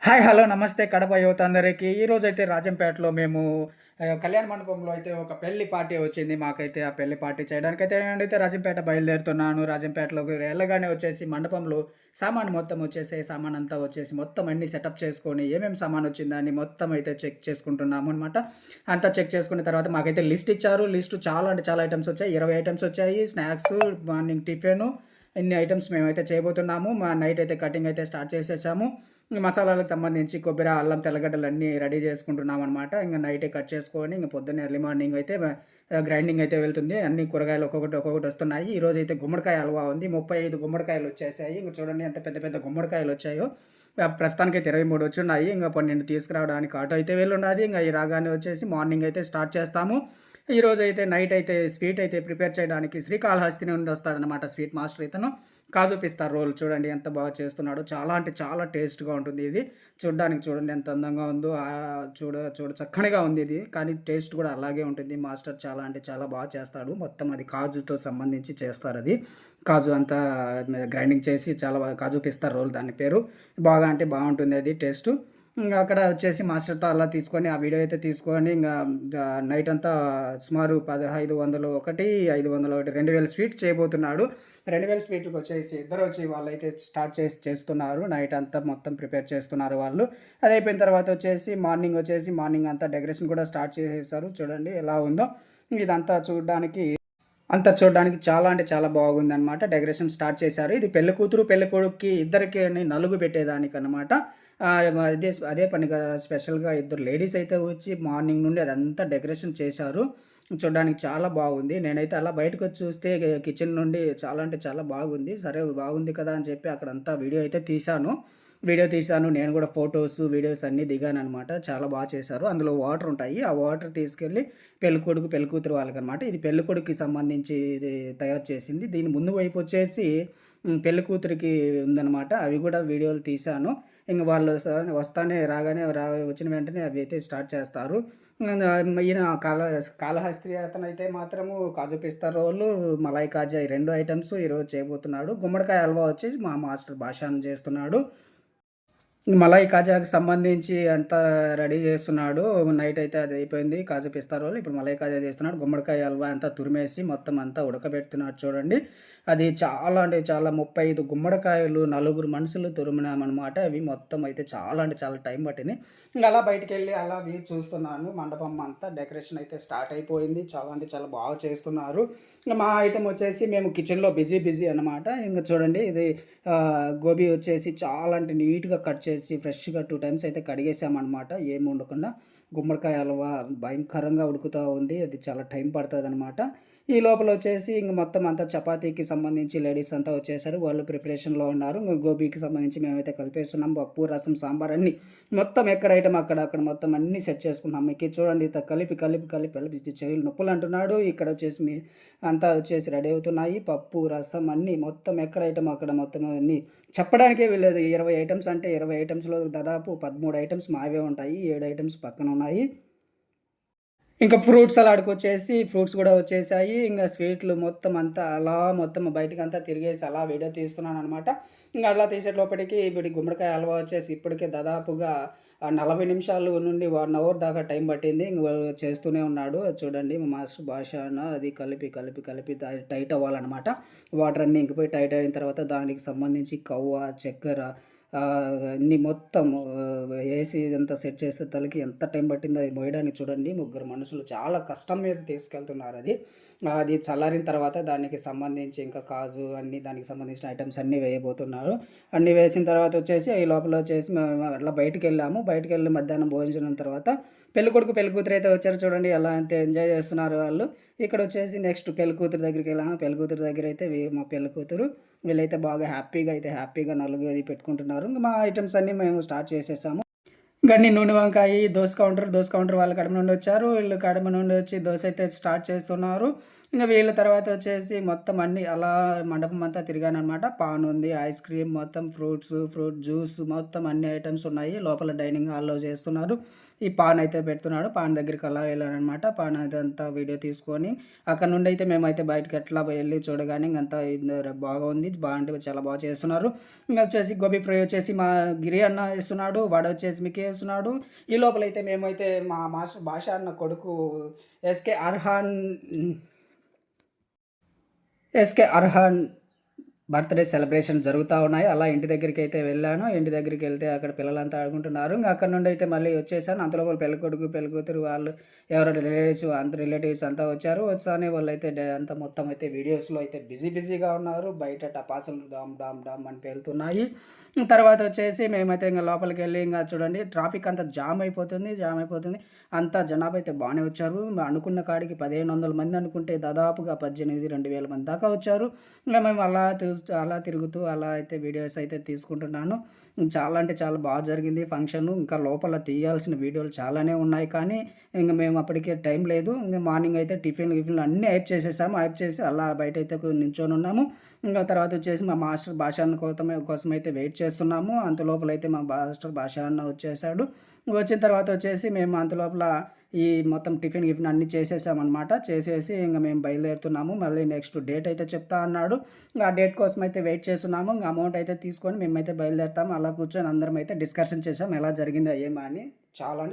Hi! Hello! నమస్తే కడప యువత అందరికి. ఈరోజైతే రాజంపేటలో మేము కళ్యాణ మండపంలో అయితే ఒక పెళ్లి పార్టీ వచ్చింది. మాకైతే ఆ పెళ్లి పార్టీ చేయడానికైతే నేనైతే రాజంపేట బయలుదేరుతున్నాను. రాజంపేటలోకి వెళ్ళగానే వచ్చేసి మండపంలో సామాను మొత్తం వచ్చేసి సామానంతా వచ్చేసి మొత్తం అన్నీ సెటప్ చేసుకొని ఏమేమి సామాను వచ్చిందని మొత్తం అయితే చెక్ చేసుకుంటున్నాము అనమాట. అంతా చెక్ చేసుకున్న తర్వాత మాకైతే లిస్ట్ ఇచ్చారు. లిస్ట్ చాలా అంటే చాలా ఐటెమ్స్ వచ్చాయి. 20 ఐటెమ్స్ వచ్చాయి. స్నాక్స్, మార్నింగ్ టిఫిను ఇన్ని ఐటెమ్స్ మేమైతే చేయబోతున్నాము. నైట్ అయితే కటింగ్ అయితే స్టార్ట్ చేసేసాము. మసాలాలకు సంబంధించి కొబ్బరి, అల్లం, తెల్లగడ్డలన్నీ రెడీ చేసుకుంటున్నామనమాట. ఇంక నైటే కట్ చేసుకొని ఇంక పొద్దున్నే ఎర్లీ మార్నింగ్ అయితే గ్రైండింగ్ అయితే వెళ్తుంది. అన్ని కూరగాయలు ఒక్కొక్కటి వస్తున్నాయి. ఈరోజైతే గుమ్మడికాయ హల్వా ఉంది. 35 గుమ్మడికాయలు వచ్చేసాయి. ఇంక చూడండి ఎంత పెద్ద పెద్ద గుమ్మడికాయలు వచ్చాయో. ప్రస్తుతానికైతే 23 వచ్చున్నాయి. ఇంక 12 తీసుకురావడానికి ఆటో అయితే వెళ్ళుండాది. ఇంక ఈ రాగానే వచ్చేసి మార్నింగ్ అయితే స్టార్ట్ చేస్తాము. ఈరోజైతే నైట్ అయితే స్వీట్ అయితే ప్రిపేర్ చేయడానికి శ్రీకాళహస్తి నుండి వస్తాడనమాట స్వీట్ మాస్టర్ ఇతను. కాజు పిస్తా రోల్ చూడండి ఎంత బాగా చేస్తున్నాడో. చాలా అంటే చాలా టేస్ట్‌గా ఉంటుంది ఇది. చూడ్డానికి చూడండి ఎంత అందంగా ఉందో. చూడ చక్కనిగా ఉంది ఇది. కానీ టేస్ట్ కూడా అలాగే ఉంటుంది. మాస్టర్ చాలా అంటే చాలా బాగా చేస్తాడు. మొత్తం అది కాజుతో సంబంధించి చేస్తారది. కాజు అంతా గ్రైండింగ్ చేసి చాలా బాగా కాజు పిస్తా రోల్ దాని పేరు. బాగా అంటే బాగుంటుంది అది టేస్టు. ఇంగ అక్కడ వచ్చేసి మాస్టర్‌తో అలా తీసుకొని ఆ వీడియో అయితే తీసుకొని నైట్ అంతా సుమారు 1501, 501 2000 స్వీట్స్ చేయబోతున్నాడు. 2000 స్వీట్‌లకొచ్చేసి ఇద్దరొచ్చి వాళ్ళైతే స్టార్ట్ చేస్తున్నారు. నైట్ అంతా మొత్తం ప్రిపేర్ చేస్తున్నారు వాళ్ళు. అది అయిపోయిన తర్వాత మార్నింగ్ అంతా డెకరేషన్ కూడా స్టార్ట్ చేసేసారు. చూడండి ఎలా ఉందో. అంతా చూడడానికి చాలా అంటే చాలా బాగుందనమాట. డెకరేషన్ స్టార్ట్ చేశారు. ఇది పెళ్ళికూతురు, పెళ్ళికొడుక్కి ఇద్దరికి నలుగు పెట్టేదానికనమాట. అదే పనిగా స్పెషల్‌గా ఇద్దరు లేడీస్ అయితే వచ్చి మార్నింగ్ నుండి అదంతా డెకరేషన్ చేశారు. చూడడానికి చాలా బాగుంది. నేనైతే అలా బయటకొచ్చి చూస్తే కిచెన్ నుండి చాలా అంటే చాలా బాగుంది. సరే బాగుంది కదా అని చెప్పి అక్కడంతా వీడియో అయితే తీశాను. నేను కూడా ఫోటోస్, వీడియోస్ అన్నీ దిగాననమాట. చాలా చేశారు. అందులో వాటర్ ఉంటాయి. ఆ వాటర్ తీసుకెళ్ళి పెళ్ళికొడుకు, పెళ్ళికూతురు వాళ్ళకనమాట. ఇది పెళ్ళికొడుకుకి సంబంధించి ఇది తయారు చేసింది. దీని ముందు వైపు వచ్చేసి పెళ్ళికూతురికి ఉందనమాట. అవి కూడా వీడియోలు తీశాను. ఇంక వాళ్ళు వస్తానే రాగానే వచ్చిన వెంటనే అవి అయితే స్టార్ట్ చేస్తారు. ఈయన కాళహస్తి అతనైతే మాత్రము కాజు పిస్తా రోలు, మలై కాజా ఈ 2 ఐటెమ్స్ ఈరోజు చేయబోతున్నాడు. గుమ్మడికాయ హల్వా వచ్చేసి మా మాస్టర్ భాషాను చేస్తున్నాడు. మలాయి కాజాకి సంబంధించి అంతా రెడీ చేస్తున్నాడు. నైట్ అయితే అది అయిపోయింది. కాజు పిస్తా రోల్. ఇప్పుడు మలై కాజా చేస్తున్నాడు. గుమ్మడికాయ హల్వా అంతా తురిమేసి మొత్తం అంతా ఉడకబెడుతున్నాడు చూడండి. అది చాలా అంటే చాలా 35 గుమ్మడికాయలు, నలుగురు మనుషులు తురిమినామనమాట. అవి మొత్తం అయితే చాలా అంటే చాలా టైం పట్టింది. ఇంక అలా బయటికెళ్ళి అలా వ్యూ చూస్తున్నాను. మండపం అంతా డెకరేషన్ అయితే స్టార్ట్ అయిపోయింది. చాలా అంటే చాలా బాగా చేస్తున్నారు. ఇంక మా ఐటెమ్ వచ్చేసి మేము కిచెన్‌లో బిజీ అనమాట. ఇంక చూడండి ఇది గోబీ వచ్చేసి చాలా అంటే నీట్‌గా కట్ చేసి ఫ్రెష్‌గా 2 టైమ్స్ అయితే కడిగేసామనమాట. ఏమి ఉండకుండా. గుమ్మడికాయ హల్వా భయంకరంగా ఉడుకుతా ఉంది. అది చాలా టైం పడతదనమాట. ఈ లోపల వచ్చేసి ఇంక మొత్తం అంతా చపాతీకి సంబంధించి లేడీస్ అంతా వచ్చేసారు. వాళ్ళు ప్రిపరేషన్‌లో ఉన్నారు. ఇంక గోబీకి సంబంధించి మేమైతే కలిపేస్తున్నాం. పప్పు, రసం, సాంబార్ అన్నీ మొత్తం ఎక్కడ ఐటెమ్ అక్కడ మొత్తం అన్నీ సెట్ చేసుకున్నాం. మీకు చూడండి కలిపి చెవులు నొప్పులంటున్నాడు. ఇక్కడ వచ్చేసి అంతా వచ్చేసి రెడీ అవుతున్నాయి. పప్పు, రసం అన్నీ మొత్తం ఎక్కడ ఐటెమ్ అక్కడ మొత్తం అన్నీ చెప్పడానికే వీల్లేదు. 20 ఐటెమ్స్ అంటే 20 ఐటెమ్స్‌లో దాదాపు 13 ఐటెమ్స్ మావే ఉంటాయి. 7 ఐటెమ్స్ పక్కనున్నాయి. ఇంకా ఫ్రూట్ సలాడ్‌కొచ్చేసి ఫ్రూట్స్ గూడా వచ్చేసాయి. ఇంగ స్వీట్లు మొత్తం అంతా అలా మొత్తం బయటకంతా తిరిగేసి అలా వీడియో తీస్తున్నాననమాట. ఇంగ అలా తీసేలోపటికి ఇప్పుడు గుమ్మడికాయ హల్వా వచ్చేసి ఇప్పటికే దాదాపుగా 40 నిమిషాలు నుండి 1 అవర్ దాకా టైం పట్టింది. చేస్తూనే ఉన్నాడు. చూడండి మా మాస్టర్ భాషాన అది కలిపి టైట్ అవ్వాలనమాట. వాటర్ అన్నీ ఇంకిపోయి టైట్ అయిన తర్వాత దానికి సంబంధించి కవ్వ, చక్కెర అన్నీ మొత్తం ఏసి ఇదంతా సెట్ చేసే తలకి ఎంత టైం పట్టిందో అది మోయడానికి చూడండి. ముగ్గురు మనుషులు చాలా కష్టం మీద తీసుకెళ్తున్నారది. అది చల్లారిన తర్వాత దానికి సంబంధించి ఇంకా కాజు అన్నీ దానికి సంబంధించిన ఐటెమ్స్ అన్నీ వేయబోతున్నారు. అన్నీ వేసిన తర్వాత వచ్చేసి ఈ లోపల వచ్చేసి మేము అట్లా బయటికెళ్ళాము. బయటికెళ్ళి మధ్యాహ్నం భోజనం తర్వాత పెళ్ళికొడుకు, పెళ్ళికూతురు అయితే వచ్చారు చూడండి. ఎలా అయితే ఎంజాయ్ చేస్తున్నారు వాళ్ళు. ఇక్కడొచ్చేసి నెక్స్ట్ పెళ్ళికూతురు దగ్గరికెళ్ళాము. పెళ్ళికూతురు దగ్గరైతే మా పెళ్ళికూతురు వీళ్ళైతే బాగా హ్యాపీగా నలుగు అది పెట్టుకుంటున్నారు. ఇంక మా ఐటెమ్స్ అన్నీ మేము స్టార్ట్ చేసేసాము. గన్ని నూనె వంకాయి, దోస కౌంటర్ వాళ్ళ కడప నుండి వచ్చారు. వీళ్ళు కడప నుండి వచ్చి దోస అయితే స్టార్ట్ చేస్తున్నారు. ఇంక వీళ్ళ తర్వాత వచ్చేసి మొత్తం అన్నీ అలా మండపం అంతా తిరిగాననమాట. పాన్ ఉంది, ఐస్ క్రీమ్, మొత్తం ఫ్రూట్ జ్యూస్ మొత్తం అన్ని ఐటెమ్స్ ఉన్నాయి. లోపల డైనింగ్ హాల్‌లో చేస్తున్నారు. ఈ పాన్ అయితే పెడుతున్నాడు. పాన్ దగ్గరికి అలా వెళ్ళాననమాట. పాన్ అదంతా వీడియో తీసుకొని అక్కడ నుండి అయితే మేమైతే బయటకి ఎట్లా వెళ్లి చూడగానే ఇంకంతా బాగుంది. అంటే చాలా బాగా చేస్తున్నారు. ఇంక వచ్చేసి గోబీ ఫ్రై వచ్చేసి మా గిరి అన్న ఇస్తున్నాడు. వడ వచ్చేసి మిక్కీ ఇస్తున్నాడు. ఈ లోపలైతే మేమైతే మా మాస్టర్ భాష అన్న కొడుకు SK Arhan SK Arhan birthday celebration జరుగుతా ఉన్నాయి. అలా ఇంటి దగ్గరికైతే వెళ్ళాను. ఇంటి దగ్గరికెళ్తే అక్కడ పిల్లలంతా ఆడుకుంటున్నారు. ఇంక అక్కడి నుండైతే మళ్ళీ వచ్చేసాను. అంతలోపల పెళ్ళికొడుకు, పెళ్ళికూతురు వాళ్ళు ఎవరైనా రిలేటివ్స్ అంతా వచ్చారు. వచ్చానే వాళ్ళైతే అంతా మొత్తం అయితే వీడియోస్‌లో అయితే బిజీగా ఉన్నారు. బయట టపాసులు డామ్ డామ్ డామ్ అని పేలుతున్నాయి. తర్వాత వచ్చేసి మేమైతే ఇంక లోపలికెళ్ళి ఇంక చూడండి ట్రాఫిక్ అంతా జామ్ అయిపోతుంది. అంతా జనాభా అయితే బానే వచ్చారు. అనుకున్న కాడికి 1500 మంది అనుకుంటే దాదాపుగా 18, 2000 మంది దాకా వచ్చారు. ఇంక మేము అలా తిరుగుతూ అలా అయితే వీడియోస్ అయితే తీసుకుంటున్నాను. చాలా అంటే చాలా బాగా జరిగింది ఫంక్షను. ఇంకా లోపల తీయాల్సిన వీడియోలు చాలానే ఉన్నాయి. కానీ ఇంక మేము అప్పటికే టైం లేదు. ఇంక మార్నింగ్ అయితే గిఫిన్‌లు అన్నీ చేసేసాము. చేసి అలా బయటైతే నించొనున్నాము. ఇంక తర్వాత వచ్చేసి మా మాస్టర్ భాష అన్న కోసమైతే వెయిట్ చేస్తున్నాము. అంతలోపలైతే మా మాస్టర్ భాష అన్న వచ్చేసాడు. వచ్చిన తర్వాత వచ్చేసి మేము అంతలోపల ఈ మొత్తం గిఫిన్ అన్నీ చేసేసామనమాట. చేసేసి ఇంక మేము బయలుదేరుతున్నాము. మళ్ళీ నెక్స్ట్ డేట్ అయితే చెప్తా అన్నాడు. ఆ డేట్ కోసం అయితే వెయిట్ చేస్తున్నాము. ఇంక అమౌంట్ అయితే తీసుకొని మేమైతే బయలుదేరుతాము. అలా కూర్చొని అందరం అయితే డిస్కషన్ చేసాం. ఎలా జరిగిందో ఏమో అని. చాలా అంటే